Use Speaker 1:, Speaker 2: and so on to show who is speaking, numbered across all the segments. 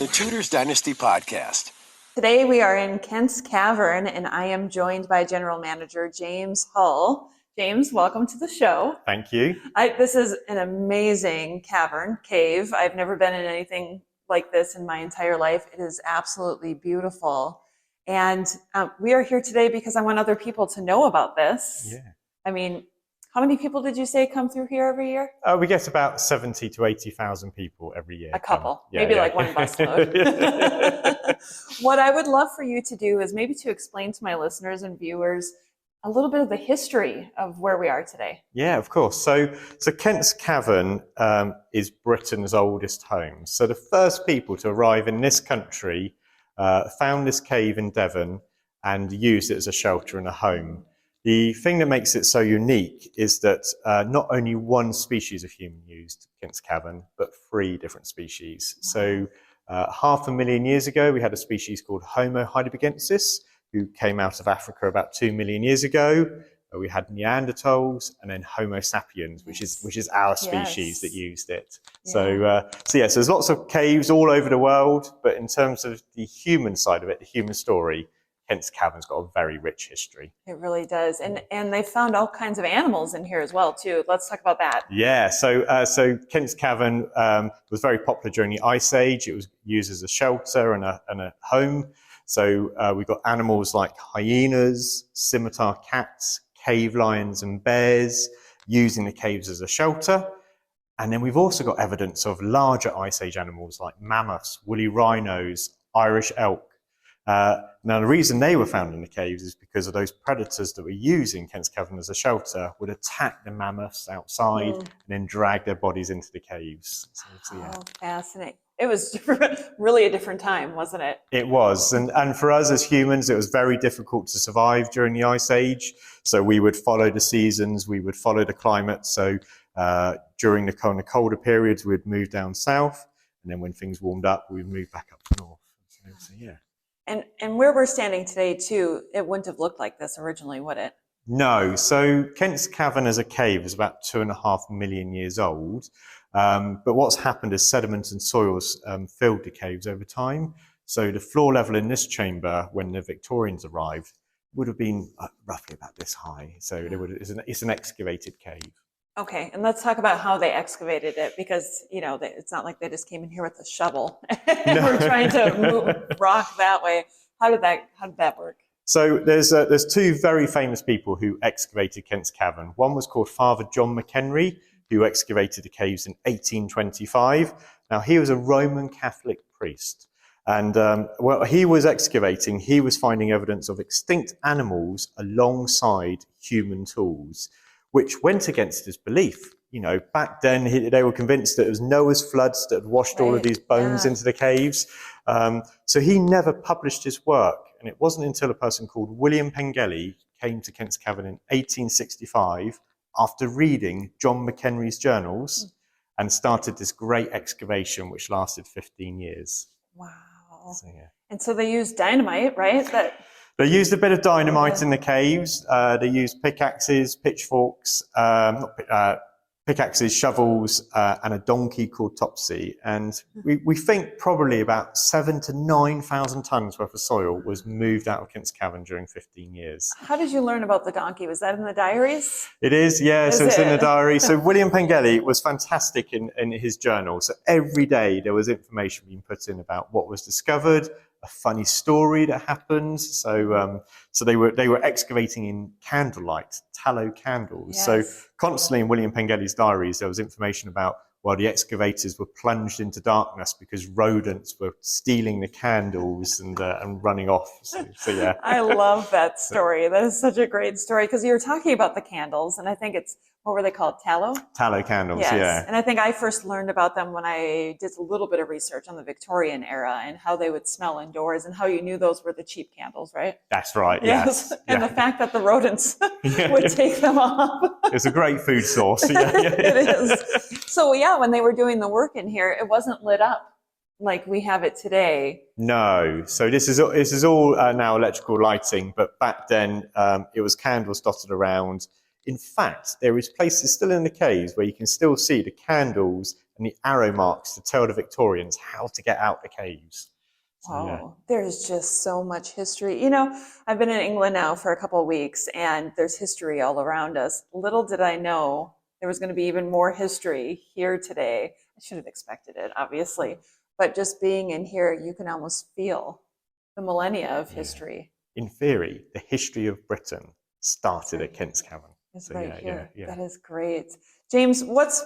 Speaker 1: the Tudor's Dynasty Podcast.
Speaker 2: Today we are in Kents Cavern and I am joined by General Manager James Hull. James, welcome to the show.
Speaker 3: Thank you.
Speaker 2: This is an amazing cave. I've never been in anything like this in my entire life. It is absolutely beautiful. And we are here today because I want other people to know about this.
Speaker 3: Yeah.
Speaker 2: I mean, how many people did you say come through here every year?
Speaker 3: We get about 70 to 80,000 people every year.
Speaker 2: A couple, maybe like one busload. What I would love for you to do is maybe to explain to my listeners and viewers a little bit of the history of where we are today.
Speaker 3: Yeah, of course. So Kents Cavern is Britain's oldest home. So the first people to arrive in this country found this cave in Devon and used it as a shelter and a home. The thing that makes it so unique is that not only one species of human used Kents Cavern, but 3 different species. Wow. So 500,000 years ago, we had a species called Homo heidelbergensis, who came out of Africa about 2 million years ago. We had Neanderthals, and then Homo sapiens, which is our species that used it. Yeah. So there's lots of caves all over the world, but in terms of the human side of it, the human story, Kents Cavern's got a very rich history.
Speaker 2: It really does. And they found all kinds of animals in here as well, too. Let's talk about that.
Speaker 3: Yeah, so Kents Cavern was very popular during the Ice Age. It was used as a shelter and a home. So we've got animals like hyenas, scimitar cats, cave lions and bears using the caves as a shelter. And then we've also got evidence of larger Ice Age animals like mammoths, woolly rhinos, Irish elk. Now, the reason they were found in the caves is because of those predators that were using Kents Cavern as a shelter would attack the mammoths outside and then drag their bodies into the caves. So, yeah.
Speaker 2: Oh, fascinating. It was really a different time, wasn't it?
Speaker 3: It was. And for us as humans, it was very difficult to survive during the Ice Age. So we would follow the seasons, we would follow the climate. So during the kind of colder periods, we'd move down south. And then when things warmed up, we'd move back up north. So yeah.
Speaker 2: And where we're standing today, too, it wouldn't have looked like this originally, would it?
Speaker 3: No. So Kents Cavern as a cave is about 2.5 million years old. But what's happened is sediment and soils filled the caves over time. So the floor level in this chamber, when the Victorians arrived, would have been roughly about this high. So it's an excavated cave.
Speaker 2: Okay, and let's talk about how they excavated it, because it's not like they just came in here with a shovel and we're trying to move rock that way. How did that work?
Speaker 3: So there's 2 very famous people who excavated Kents Cavern. One was called Father John McHenry, who excavated the caves in 1825. Now, he was a Roman Catholic priest. And while he was excavating, he was finding evidence of extinct animals alongside human tools, which went against his belief. Back then they were convinced that it was Noah's floods that had washed all of these bones into the caves. So he never published his work. And it wasn't until a person called William Pengelly came to Kents Cavern in 1865 after reading John McHenry's journals and started this great excavation, which lasted 15 years.
Speaker 2: Wow.
Speaker 3: So, yeah.
Speaker 2: And so they used dynamite, right?
Speaker 3: They used a bit of dynamite in the caves. They used pickaxes, pitchforks, pickaxes, shovels, and a donkey called Topsy. And we think probably about 7,000 to 9,000 tons worth of soil was moved out of Kents Cavern during 15 years.
Speaker 2: How did you learn about the donkey? Was that in the diaries?
Speaker 3: It is, yeah. So it's in the diary. So William Pengelly was fantastic in his journal. So every day there was information being put in about what was discovered, a funny story that happened. So they were excavating in candlelight, tallow candles. Yes. So constantly in William Pengelly's diaries, there was information about the excavators were plunged into darkness because rodents were stealing the candles and running off. So yeah.
Speaker 2: I love that story. That is such a great story, because you were talking about the candles, and I think it's, what were they called? Tallow?
Speaker 3: Tallow candles,
Speaker 2: yes.
Speaker 3: Yeah.
Speaker 2: And I think I first learned about them when I did a little bit of research on the Victorian era and how they would smell indoors and how you knew those were the cheap candles, right?
Speaker 3: That's right, yes.
Speaker 2: And the fact that the rodents would take them off.
Speaker 3: It's a great food source. Yeah.
Speaker 2: It is. So yeah, when they were doing the work in here, it wasn't lit up like we have it today.
Speaker 3: No. So this is all now electrical lighting, but back then it was candles dotted around. In fact, there is places still in the caves where you can still see the candles and the arrow marks to tell the Victorians how to get out the caves. So, yeah.
Speaker 2: Oh, there's just so much history. I've been in England now for a couple of weeks, and there's history all around us. Little did I know there was going to be even more history here today. I should have expected it, obviously. But just being in here, you can almost feel the millennia of history.
Speaker 3: In theory, the history of Britain started at Kents Cavern.
Speaker 2: It's
Speaker 3: So,
Speaker 2: right here.
Speaker 3: yeah.
Speaker 2: That is great. James, what's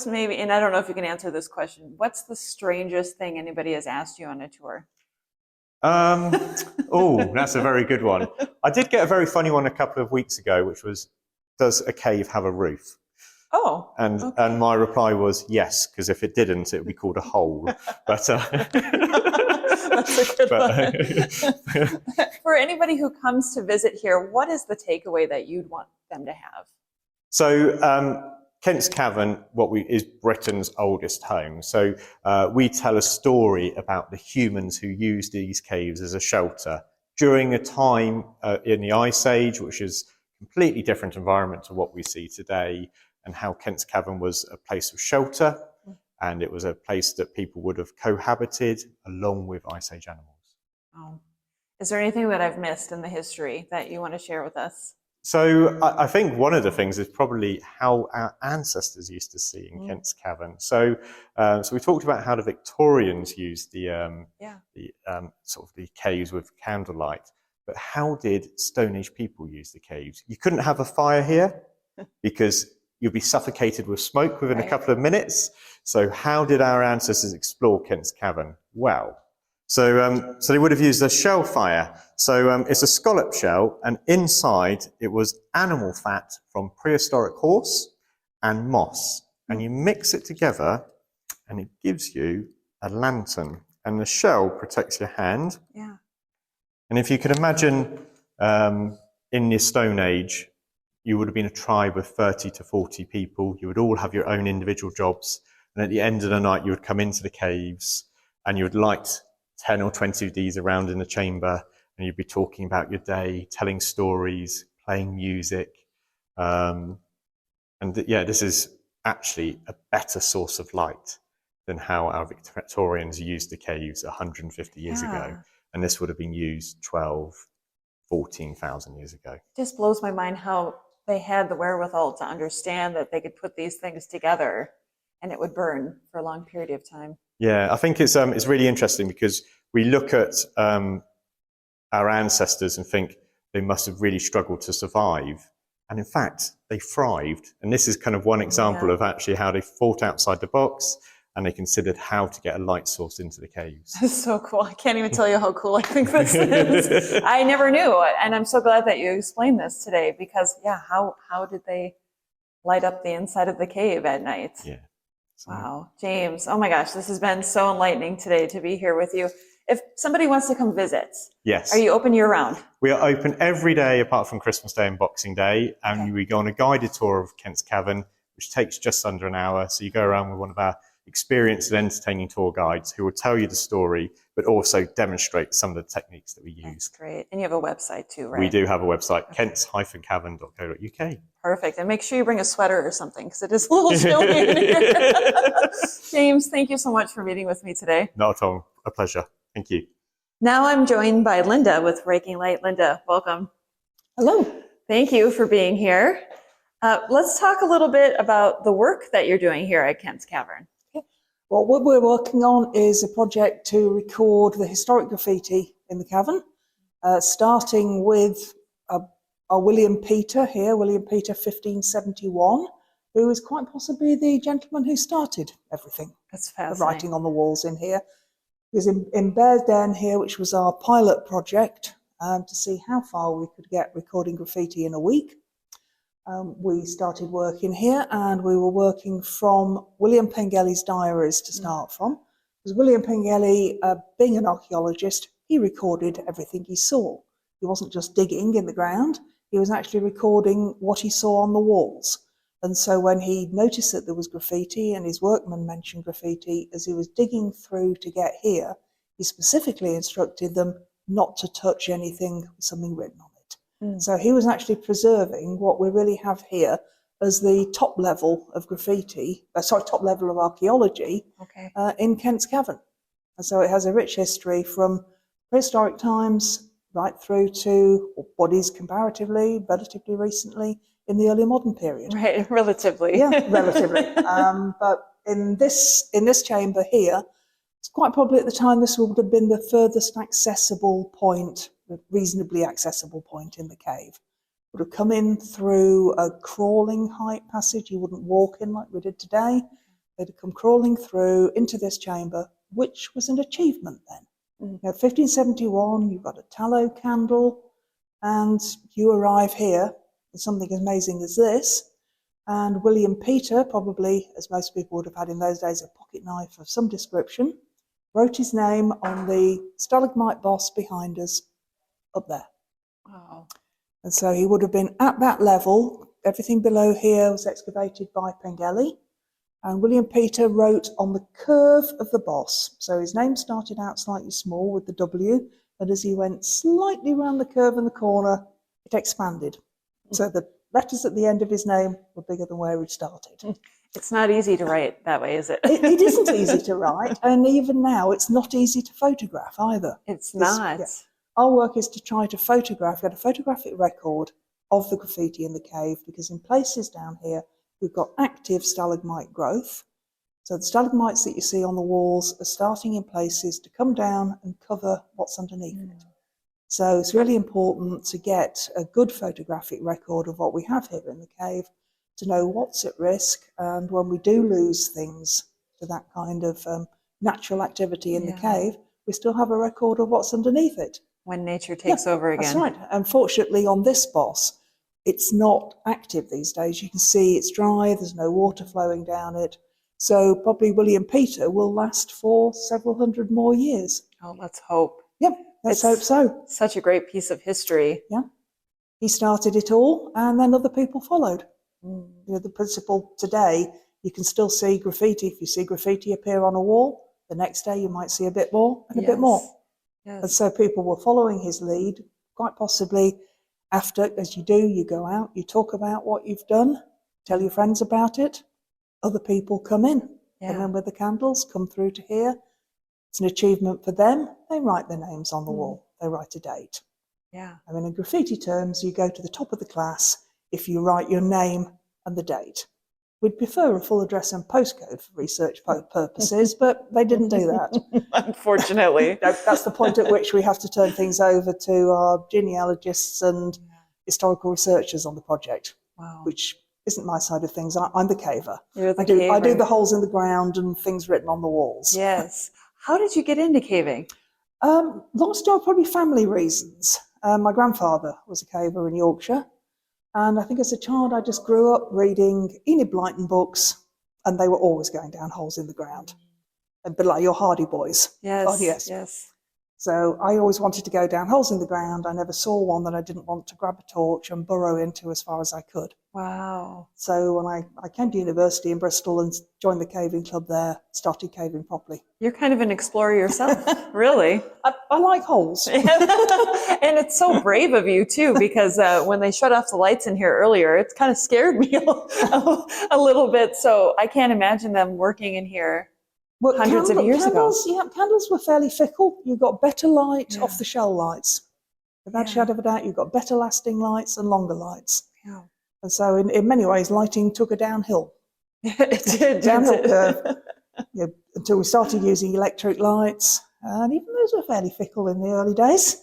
Speaker 2: maybe, and I don't know if you can answer this question, what's the strangest thing anybody has asked you on a tour?
Speaker 3: Oh, that's a very good one. I did get a very funny one a couple of weeks ago, which was, does a cave have a roof?
Speaker 2: Oh,
Speaker 3: and
Speaker 2: okay.
Speaker 3: and my reply was yes, because if it didn't, it would be called a hole. But
Speaker 2: that's a good one. For anybody who comes to visit here, what is the takeaway that you'd want them to have?
Speaker 3: So Kents Cavern, is Britain's oldest home. So we tell a story about the humans who used these caves as a shelter during a time in the Ice Age, which is a completely different environment to what we see today, and how Kents Cavern was a place of shelter, and it was a place that people would have cohabited along with Ice Age animals.
Speaker 2: Oh. Is there anything that I've missed in the history that you want to share with us?
Speaker 3: So I think one of the things is probably how our ancestors used to see in Kents Cavern. So we talked about how the Victorians used the sort of the caves with candlelight, but how did Stone Age people use the caves? You couldn't have a fire here because you'd be suffocated with smoke within a couple of minutes. So how did our ancestors explore Kents Cavern? Well, so they would have used a shell fire. So it's a scallop shell, and inside it was animal fat from prehistoric horse and moss. And you mix it together, and it gives you a lantern. And the shell protects your hand.
Speaker 2: Yeah.
Speaker 3: And if you could imagine in the Stone Age, you would have been a tribe of 30 to 40 people. You would all have your own individual jobs. And at the end of the night, you would come into the caves and you would light 10 or 20 of these around in the chamber, and you'd be talking about your day, telling stories, playing music. This is actually a better source of light than how our Victorians used the caves 150 years ago. And this would have been used 14,000 years ago.
Speaker 2: It just blows my mind how they had the wherewithal to understand that they could put these things together and it would burn for a long period of time.
Speaker 3: Yeah, I think it's really interesting because we look at our ancestors and think they must have really struggled to survive. And in fact, they thrived. And this is kind of one example of actually how they thought outside the box and they considered how to get a light source into the caves.
Speaker 2: That's so cool. I can't even tell you how cool I think this is. I never knew. And I'm so glad that you explained this today because, how did they light up the inside of the cave at night?
Speaker 3: Yeah.
Speaker 2: Wow. James, oh my gosh, this has been so enlightening today to be here with you. If somebody wants to come visit,
Speaker 3: yes,
Speaker 2: are you open year round?
Speaker 3: We are open every day apart from Christmas Day and Boxing Day. And we go on a guided tour of Kents Cavern, which takes just under an hour. So you go around with one of our experienced and entertaining tour guides who will tell you the story, but also demonstrate some of the techniques that we use.
Speaker 2: That's great. And you have a website too, right?
Speaker 3: We do have a website, kents-cavern.co.uk.
Speaker 2: Perfect. And make sure you bring a sweater or something because it is a little chilly in here. James, thank you so much for meeting with me today.
Speaker 3: Not at all. A pleasure. Thank you.
Speaker 2: Now I'm joined by Linda with Raking Light. Linda, welcome.
Speaker 4: Hello.
Speaker 2: Thank you for being here. Let's talk a little bit about the work that you're doing here at Kents Cavern.
Speaker 4: Well, what we're working on is a project to record the historic graffiti in the cavern, starting with our William Peter here, William Peter 1571, who is quite possibly the gentleman who started everything.
Speaker 2: That's fascinating.
Speaker 4: The writing on the walls in here. Because in Bears Den here, which was our pilot project, to see how far we could get recording graffiti in a week, we started working here, and we were working from William Pengelly's diaries to start from. Because William Pengelly, being an archaeologist, he recorded everything he saw. He wasn't just digging in the ground, he was actually recording what he saw on the walls. And so when he noticed that there was graffiti and his workmen mentioned graffiti, as he was digging through to get here, he specifically instructed them not to touch anything with something written on it. So he was actually preserving what we really have here as the top level of graffiti, top level of archaeology in Kents Cavern. And so it has a rich history from prehistoric times right through to what is comparatively, relatively recently, in the early modern period.
Speaker 2: Right, relatively.
Speaker 4: Yeah, relatively. But in this chamber here, it's quite probably at the time this would have been the furthest accessible point, the reasonably accessible point in the cave. Would have come in through a crawling height passage. You wouldn't walk in like we did today. They'd have come crawling through into this chamber, which was an achievement then. Now, 1571, you've got a tallow candle, and you arrive here with something as amazing as this. And William Peter, probably, as most people would have had in those days, a pocket knife of some description, wrote his name on the stalagmite boss behind us up there.
Speaker 2: Wow.
Speaker 4: And so he would have been at that level. Everything below here was excavated by Pengelly. And William Peter wrote on the curve of the boss. So his name started out slightly small with the W, and as he went slightly around the curve in the corner, it expanded. So the letters at the end of his name were bigger than where he started.
Speaker 2: It's not easy to write that way, is it?
Speaker 4: It isn't easy to write, and even now it's not easy to photograph either.
Speaker 2: It's not.
Speaker 4: Our work is to try to get a photographic record of the graffiti in the cave, because in places down here, we've got active stalagmite growth. So the stalagmites that you see on the walls are starting in places to come down and cover what's underneath it. So it's really important to get a good photographic record of what we have here in the cave, to know what's at risk, and when we do lose things to that kind of natural activity in the cave, we still have a record of what's underneath it.
Speaker 2: When nature takes over again.
Speaker 4: That's right. Unfortunately, on this boss, it's not active these days. You can see it's dry, there's no water flowing down it. So probably William Peter will last for several hundred more years.
Speaker 2: Oh, let's hope.
Speaker 4: Yep, let's hope so.
Speaker 2: Such a great piece of history.
Speaker 4: Yeah. He started it all, and then other people followed. You know, the principle today, you can still see graffiti. If you see graffiti appear on a wall, the next day you might see a bit more and a bit more. And so people were following his lead, quite possibly after, as you do, you go out, you talk about what you've done, tell your friends about it, other people come in, come in with the candles, come through to here. It's an achievement for them. They write their names on the wall. They write a date.
Speaker 2: Yeah.
Speaker 4: I mean, in graffiti terms, you go to the top of the class if you write your name and the date. We'd prefer a full address and postcode for research purposes, but they didn't do that.
Speaker 2: Unfortunately.
Speaker 4: That's the point at which we have to turn things over to our genealogists and historical researchers on the project, which isn't my side of things. I'm the caver.
Speaker 2: You're the
Speaker 4: caver. I do the holes in the ground and things written on the walls.
Speaker 2: Yes. How did you get into caving?
Speaker 4: Long story, probably family reasons. My grandfather was a caver in Yorkshire. And I think as a child, I just grew up reading Enid Blyton books, and they were always going down holes in the ground. A bit like your Hardy Boys.
Speaker 2: Yes,
Speaker 4: oh, yes. So I always wanted to go down holes in the ground. I never saw one that I didn't want to grab a torch and burrow into as far as I could.
Speaker 2: Wow.
Speaker 4: So when I came to university in Bristol and joined the caving club there, started caving properly.
Speaker 2: You're kind of an explorer yourself, really.
Speaker 4: I like holes.
Speaker 2: And it's so brave of you, too, because when they shut off the lights in here earlier, it kind of scared me a little bit. So I can't imagine them working in here hundreds of years ago.
Speaker 4: Yeah, candles were fairly fickle. You got better light off the shell lights. Without a shadow of a doubt, you've got better lasting lights and longer lights.
Speaker 2: Yeah.
Speaker 4: And so in many ways, lighting took a downhill.
Speaker 2: It did.
Speaker 4: Downhill curve. Until we started using electric lights. And even those were fairly fickle in the early days.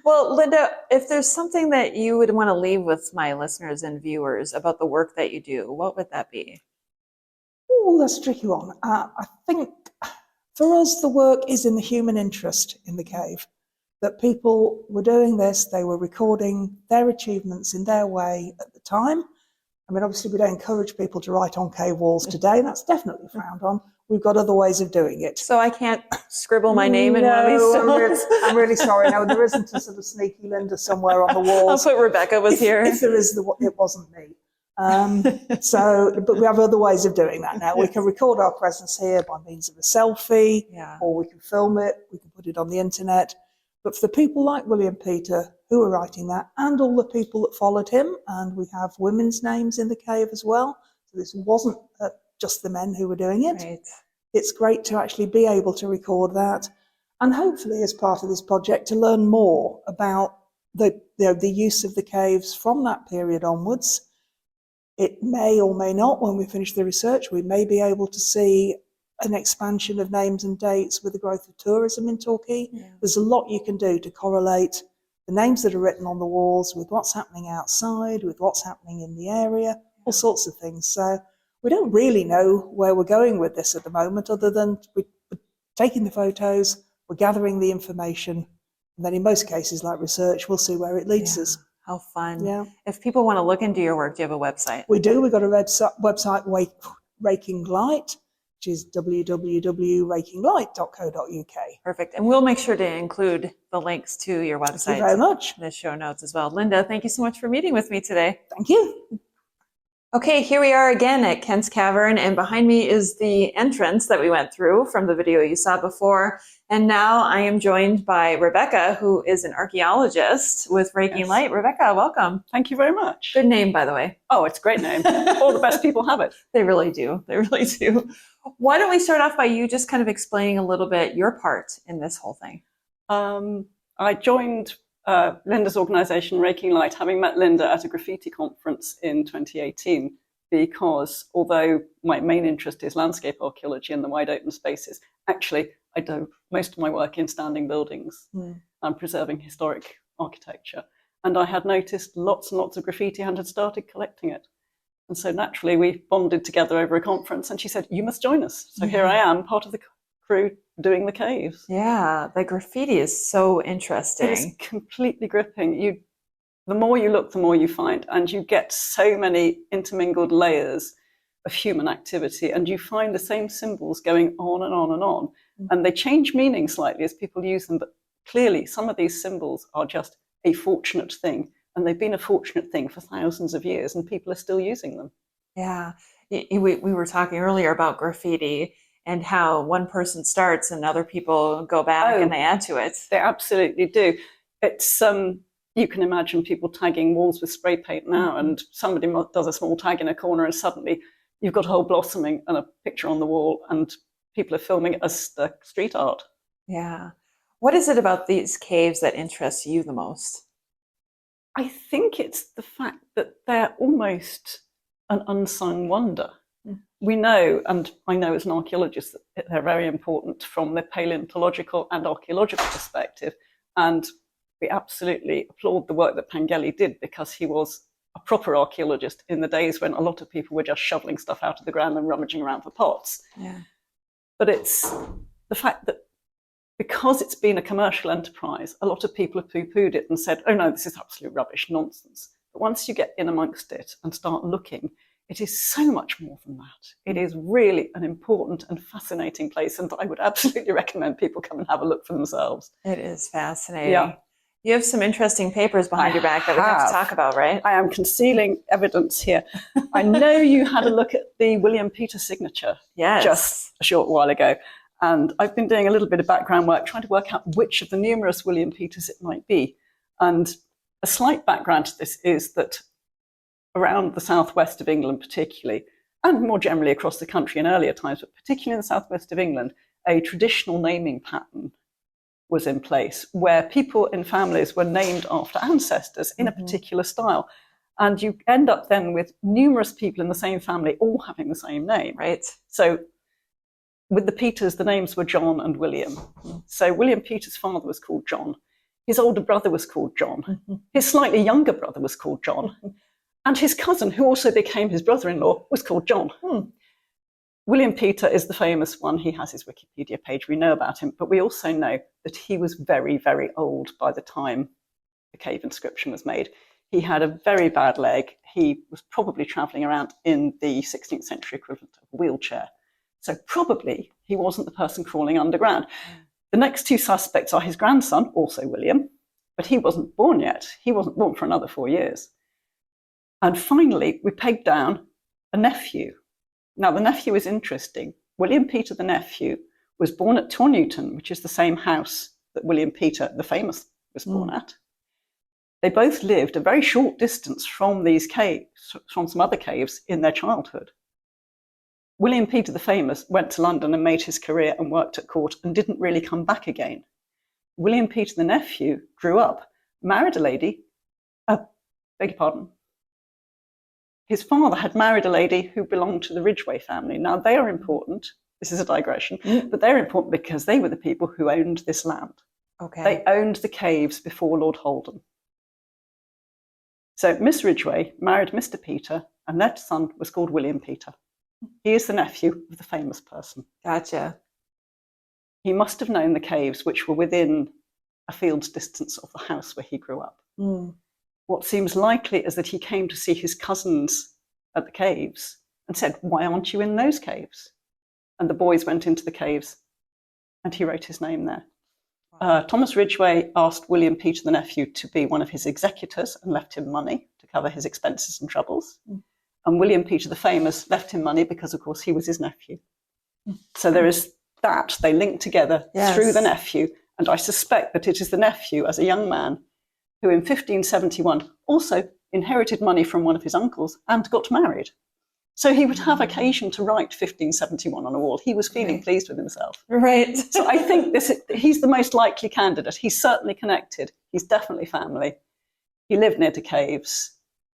Speaker 2: Well, Linda, if there's something that you would want to leave with my listeners and viewers about the work that you do, what would that be?
Speaker 4: Oh, that's a tricky one. I think for us, the work is in the human interest in the cave. That people were doing this, they were recording their achievements in their way at the time. I mean, obviously, we don't encourage people to write on cave walls today. That's definitely frowned on. We've got other ways of doing it.
Speaker 2: So I can't scribble my name in one of these stones?
Speaker 4: I'm really sorry. No, there isn't a sort of sneaky Linda somewhere on the walls.
Speaker 2: I'll put Rebecca was here.
Speaker 4: If there is, it wasn't me. But we have other ways of doing that now. We can record our presence here by means of a selfie, or we can film it, we can put it on the internet. But for the people like William Peter who were writing that, and all the people that followed him, and we have women's names in the cave as well, so this wasn't just the men who were doing it.
Speaker 2: Right.
Speaker 4: It's great to actually be able to record that, and hopefully as part of this project to learn more about the use of the caves from that period onwards. It may or may not, when we finish the research, we may be able to see an expansion of names and dates with the growth of tourism in Torquay.
Speaker 2: Yeah.
Speaker 4: There's a lot you can do to correlate the names that are written on the walls with what's happening outside, with what's happening in the area, all sorts of things. So we don't really know where we're going with this at the moment, other than we're taking the photos, we're gathering the information, and then in most cases, like research, we'll see where it leads us.
Speaker 2: How fun.
Speaker 4: Yeah.
Speaker 2: If people want to look into your work, do you have a website?
Speaker 4: We do. We've got a website, Raking Light, which is www.rakinglight.co.uk.
Speaker 2: Perfect. And we'll make sure to include the links to your website.
Speaker 4: Thank you very much.
Speaker 2: In the show notes as well. Linda, thank you so much for meeting with me today.
Speaker 4: Thank you.
Speaker 2: Okay, here we are again at Kents Cavern, and behind me is the entrance that we went through from the video you saw before. And now I am joined by Rebecca, who is an archaeologist with Raking Light. Rebecca, welcome.
Speaker 5: Thank you very much.
Speaker 2: Good name, by the way.
Speaker 5: Oh, it's a great name. All the best people have it.
Speaker 2: They really do. They really do. Why don't we start off by you just kind of explaining a little bit your part in this whole thing?
Speaker 5: I joined Linda's organisation, Raking Light, having met Linda at a graffiti conference in 2018, because although my main interest is landscape archaeology and the wide open spaces, actually I do most of my work in standing buildings and preserving historic architecture. And I had noticed lots and lots of graffiti and had started collecting it. And so naturally we bonded together over a conference, and she said, you must join us. So here I am, part of the crew doing the caves.
Speaker 2: Yeah, the graffiti is so interesting.
Speaker 5: It is completely gripping. The more you look, the more you find, and you get so many intermingled layers of human activity, and you find the same symbols going on and on and on. And they change meaning slightly as people use them, but clearly some of these symbols are just a fortunate thing, and they've been a fortunate thing for thousands of years, and people are still using them.
Speaker 2: Yeah, we were talking earlier about graffiti and how one person starts and other people go back and they add to it.
Speaker 5: They absolutely do. It's you can imagine people tagging walls with spray paint now, and somebody does a small tag in a corner, and suddenly you've got a whole blossoming and a picture on the wall, and people are filming it as street art.
Speaker 2: Yeah. What is it about these caves that interests you the most?
Speaker 5: I think it's the fact that they're almost an unsung wonder. We know, and I know as an archaeologist, that they're very important from the paleontological and archaeological perspective. And we absolutely applaud the work that Pangeli did, because he was a proper archaeologist in the days when a lot of people were just shoveling stuff out of the ground and rummaging around for pots.
Speaker 2: Yeah.
Speaker 5: But it's the fact that because it's been a commercial enterprise, a lot of people have poo-pooed it and said, oh no, this is absolute rubbish, nonsense. But once you get in amongst it and start looking, it is so much more than that. It is really an important and fascinating place, and I would absolutely recommend people come and have a look for themselves.
Speaker 2: It is fascinating.
Speaker 5: Yeah.
Speaker 2: You have some interesting papers behind your back that we have to talk about, right?
Speaker 5: I am concealing evidence here. I know you had a look at the William Peter signature just a short while ago. And I've been doing a little bit of background work, trying to work out which of the numerous William Peters it might be. And a slight background to this is that around the southwest of England particularly, and more generally across the country in earlier times, but particularly in the southwest of England, a traditional naming pattern was in place where people in families were named after ancestors in a particular style. And you end up then with numerous people in the same family all having the same name.
Speaker 2: Right.
Speaker 5: So with the Peters, the names were John and William. So William Peter's father was called John. His older brother was called John. His slightly younger brother was called John. And his cousin, who also became his brother-in-law, was called John. William Peter is the famous one. He has his Wikipedia page. We know about him. But we also know that he was very, very old by the time the cave inscription was made. He had a very bad leg. He was probably travelling around in the 16th century equivalent of a wheelchair. So probably he wasn't the person crawling underground. The next two suspects are his grandson, also William, but he wasn't born yet. He wasn't born for another 4 years. And finally, we pegged down a nephew. Now, the nephew is interesting. William Peter, the nephew, was born at Tornewton, which is the same house that William Peter the Famous was born at. They both lived a very short distance from these caves, from some other caves in their childhood. William Peter the Famous went to London and made his career and worked at court and didn't really come back again. William Peter the nephew grew up, married a lady, beg your pardon. His father had married a lady who belonged to the Ridgway family. Now they are important. This is a digression, but they're important because they were the people who owned this land.
Speaker 2: Okay.
Speaker 5: They owned the caves before Lord Holden. So Miss Ridgway married Mr. Peter, and their son was called William Peter. He is the nephew of the famous person.
Speaker 2: Gotcha.
Speaker 5: He must have known the caves, which were within a field's distance of the house where he grew up. What seems likely is that he came to see his cousins at the caves and said, "Why aren't you in those caves?" And the boys went into the caves, and he wrote his name there. Thomas Ridgway asked William Peter the nephew to be one of his executors and left him money to cover his expenses and troubles. And William Peter the Famous left him money because, of course, he was his nephew. So there is that. They link together through the nephew. And I suspect that it is the nephew, as a young man, who in 1571 also inherited money from one of his uncles and got married. So he would have occasion to write 1571 on a wall. He was feeling pleased with himself.
Speaker 2: Right.
Speaker 5: So I think he's the most likely candidate. He's certainly connected. He's definitely family. He lived near to caves,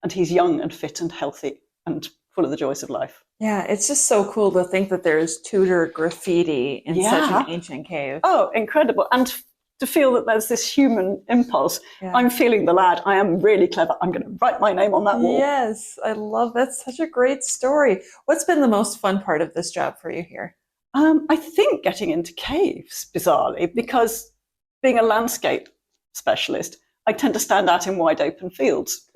Speaker 5: and he's young and fit and healthy and full of the joys of life.
Speaker 2: Yeah, it's just so cool to think that there's Tudor graffiti in such an ancient cave.
Speaker 5: Oh, incredible. And to feel that there's this human impulse. I'm feeling the lad. I am really clever. I'm going to write my name on that wall.
Speaker 2: Yes, I love that. Such a great story. What's been the most fun part of this job for you here?
Speaker 5: I think getting into caves, bizarrely, because being a landscape specialist, I tend to stand out in wide open fields,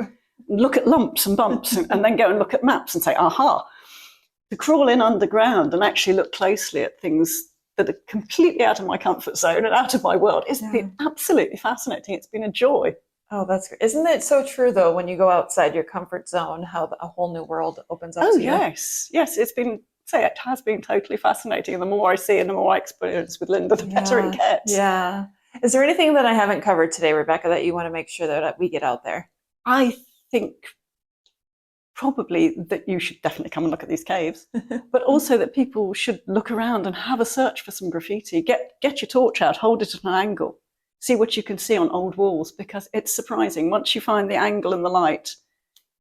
Speaker 5: look at lumps and bumps, and then go and look at maps and say, aha. To crawl in underground and actually look closely at things that are completely out of my comfort zone and out of my world. It's been absolutely fascinating. It's been a joy.
Speaker 2: Oh, that's great. Isn't it so true, though, when you go outside your comfort zone, how a whole new world opens up to you?
Speaker 5: Yes. Yes, it has been totally fascinating. And the more I see and the more I experience with Linda, the better it gets.
Speaker 2: Yeah. Is there anything that I haven't covered today, Rebecca, that you want to make sure that we get out there?
Speaker 5: I think probably that you should definitely come and look at these caves, but also that people should look around and have a search for some graffiti. Get your torch out, hold it at an angle, see what you can see on old walls, because it's surprising. Once you find the angle and the light,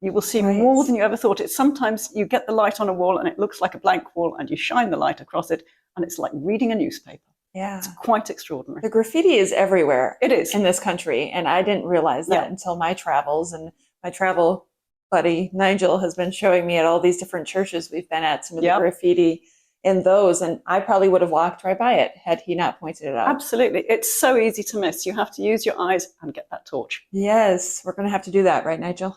Speaker 5: you will see more than you ever thought. It's sometimes you get the light on a wall and it looks like a blank wall, and you shine the light across it and it's like reading a newspaper.
Speaker 2: Yeah.
Speaker 5: It's quite extraordinary.
Speaker 2: The graffiti is everywhere.
Speaker 5: It is.
Speaker 2: In this country, and I didn't realize that until my travels, and my travel buddy Nigel has been showing me at all these different churches we've been at some of the graffiti in those, and I probably would have walked right by it had he not pointed it out.
Speaker 5: Absolutely. It's so easy to miss. You have to use your eyes and get that torch.
Speaker 2: Yes, we're going to have to do that, right, Nigel?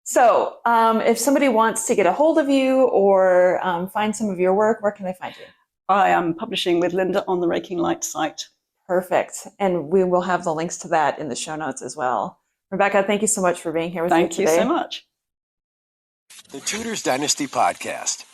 Speaker 2: So if somebody wants to get a hold of you or find some of your work, where can they find you?
Speaker 5: I am publishing with Linda on the Raking Light site.
Speaker 2: Perfect. And we will have the links to that in the show notes as well. Rebecca, thank you so much for being here with me today.
Speaker 5: Thank you so much.
Speaker 1: The Tudors Dynasty Podcast.